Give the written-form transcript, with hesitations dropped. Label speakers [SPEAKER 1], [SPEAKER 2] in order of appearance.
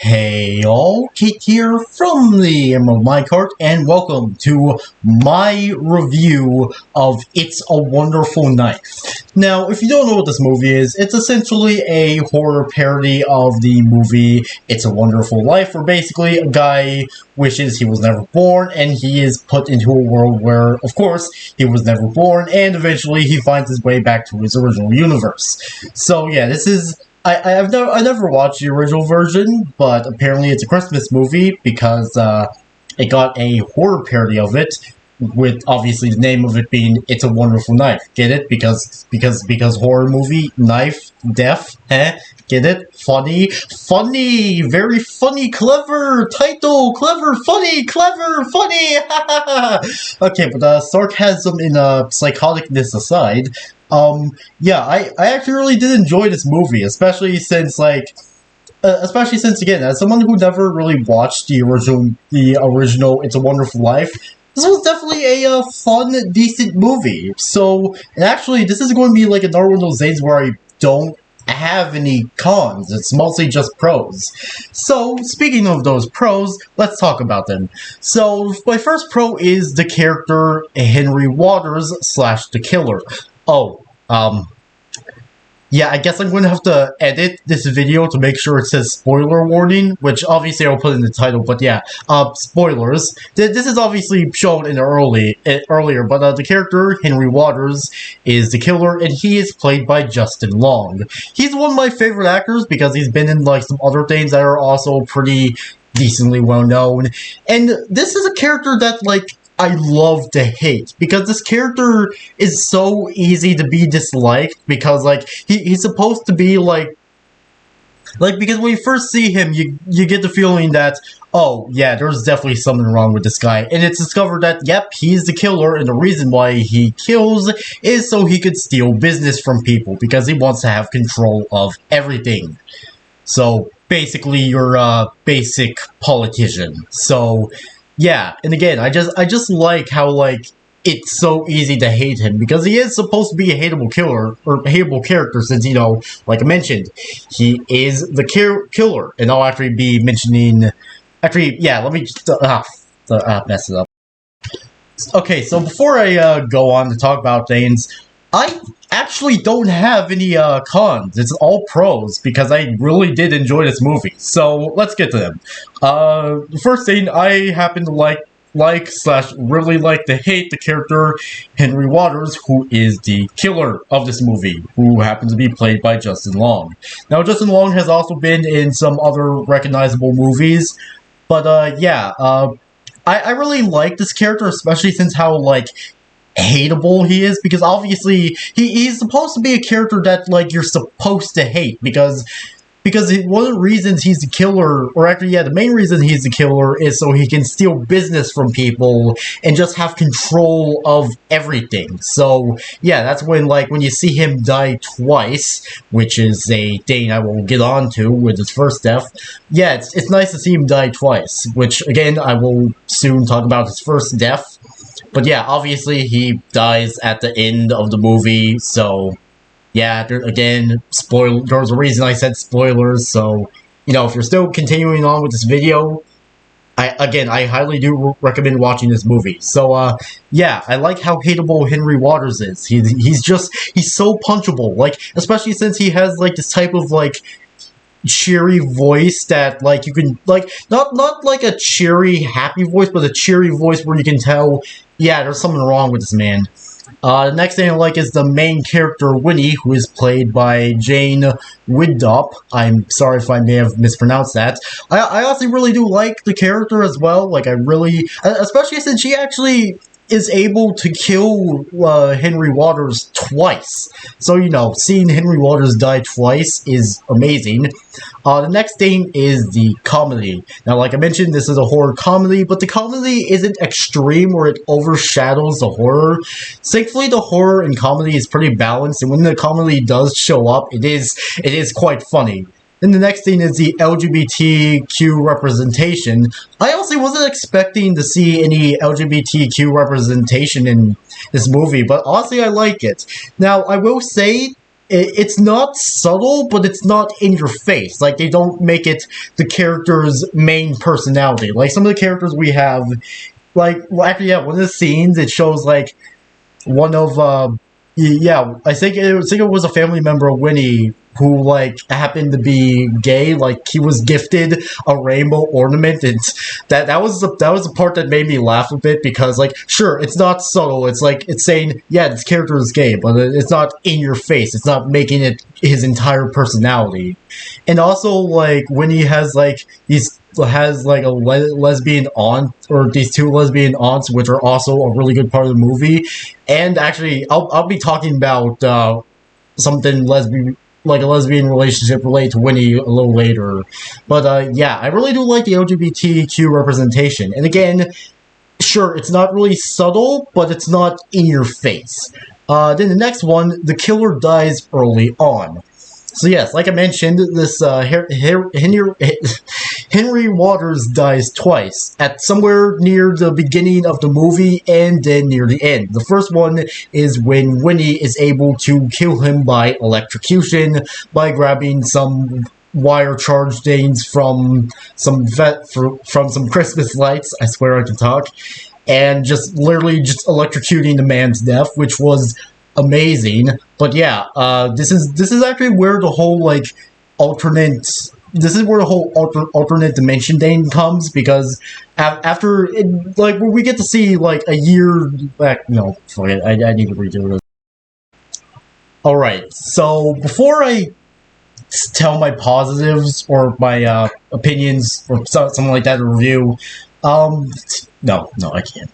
[SPEAKER 1] Hey all, Kate here from the Emerald Minecart, and welcome to my review of It's a Wonderful Knife. Now, if you don't know what this movie is, it's essentially a horror parody of the movie It's a Wonderful Life, where basically a guy wishes he was never born, and he is put into a world where, of course, he was never born, and eventually he finds his way back to his original universe. So yeah, this is... I never watched the original version, but apparently it's a Christmas movie because it got a horror parody of it, with obviously the name of it being "It's a Wonderful Knife." Get it? Because horror movie, knife, death, Get it? Funny, very funny, clever title, clever, funny, Okay, but sarcasm and psychoticness aside. Yeah, I actually really did enjoy this movie, especially since, again, as someone who never really watched the original It's a Wonderful Life, this was definitely a fun, decent movie. So, and actually, this is going to be like another one of those days where I don't have any cons. It's mostly just pros. So, speaking of those pros, let's talk about them. So, my first pro is the character Henry Waters / the Killer. Oh, yeah, I guess I'm going to have to edit this video to make sure it says spoiler warning, which obviously I'll put in the title, but yeah, spoilers. This is obviously shown in earlier, but the character, Henry Waters, is the killer, and he is played by Justin Long. He's one of my favorite actors because he's been in, like, some other things that are also pretty decently well known, and this is a character that, like, I love to hate, because this character is so easy to be disliked, because, like, he's supposed to be, like, because when you first see him, you get the feeling that, oh, yeah, there's definitely something wrong with this guy, and it's discovered that, yep, he's the killer, and the reason why he kills is so he could steal business from people, because he wants to have control of everything. So, basically, you're a basic politician. So, yeah, and again, I just like how, like, it's so easy to hate him, because he is supposed to be a hateable killer, or hateable character, since, you know, like I mentioned, he is the killer, and I'll actually be mentioning, yeah, let me just, mess it up. Okay, so before I, go on to talk about things, I actually don't have any, cons. It's all pros, because I really did enjoy this movie. So, let's get to them. The first thing, I happen to really like to hate the character Henry Waters, who is the killer of this movie, who happens to be played by Justin Long. Now, Justin Long has also been in some other recognizable movies, but, yeah, I really like this character, especially since how, like, hateable he is, because obviously he's supposed to be a character that, like, you're supposed to hate, because one of the reasons he's the killer, or actually, yeah, the main reason he's the killer is so he can steal business from people and just have control of everything. So, yeah, that's when you see him die twice, which is a thing I will get on to with his first death. Yeah, it's nice to see him die twice, which, again, I will soon talk about his first death. But yeah, obviously he dies at the end of the movie, so yeah, again, there's a reason I said spoilers, so, you know, if you're still continuing on with this video, I highly do recommend watching this movie. So, yeah, I like how hateable Henry Waters is. He's so punchable, like, especially since he has, like, this type of, like, cheery voice that, like, you can, like, not like a cheery, happy voice, but a cheery voice where you can tell, yeah, there's something wrong with this man. The next thing I like is the main character, Winnie, who is played by Jane Widdop. I'm sorry if I may have mispronounced that. I honestly really do like the character as well. Like, I really, especially since she actually is able to kill Henry Waters twice. So, you know, seeing Henry Waters die twice is amazing. The next thing is the comedy. Now, like I mentioned, this is a horror comedy, but the comedy isn't extreme where it overshadows the horror. Thankfully, the horror and comedy is pretty balanced, and when the comedy does show up, it is quite funny. Then the next thing is the LGBTQ representation. I honestly wasn't expecting to see any LGBTQ representation in this movie, but honestly I like it. Now, I will say, it's not subtle, but it's not in your face. Like, they don't make it the character's main personality. Like, some of the characters we have, like, well, actually, yeah, one of the scenes, it shows, like, one of, yeah, I think it was a family member of Winnie who, like, happened to be gay. Like, he was gifted a rainbow ornament, and that was the part that made me laugh a bit, because, like, sure, it's not subtle. It's like, it's saying, yeah, this character is gay, but it's not in your face. It's not making it his entire personality. And also, like, when he has, like, these has like a lesbian aunt, or these two lesbian aunts, which are also a really good part of the movie. And actually, I'll be talking about something lesbian, like a lesbian relationship related to Winnie a little later. But yeah, I really do like the LGBTQ representation. And again, sure, it's not really subtle, but it's not in your face. Then the next one, the killer dies early on. So yes, like I mentioned, this Henry Waters dies twice, at somewhere near the beginning of the movie and then near the end. The first one is when Winnie is able to kill him by electrocution, by grabbing some wire charge things from some from some Christmas lights. I swear I can talk. And just literally just electrocuting the man to death, which was amazing. But yeah, this is actually where the whole, like, alternate this is where the whole alternate dimension thing comes, because after it, like, when we get to see, like, a year back. No, fuck it, I need to redo this. All right, so before I tell my positives or my opinions or something like that in review, no, I can't.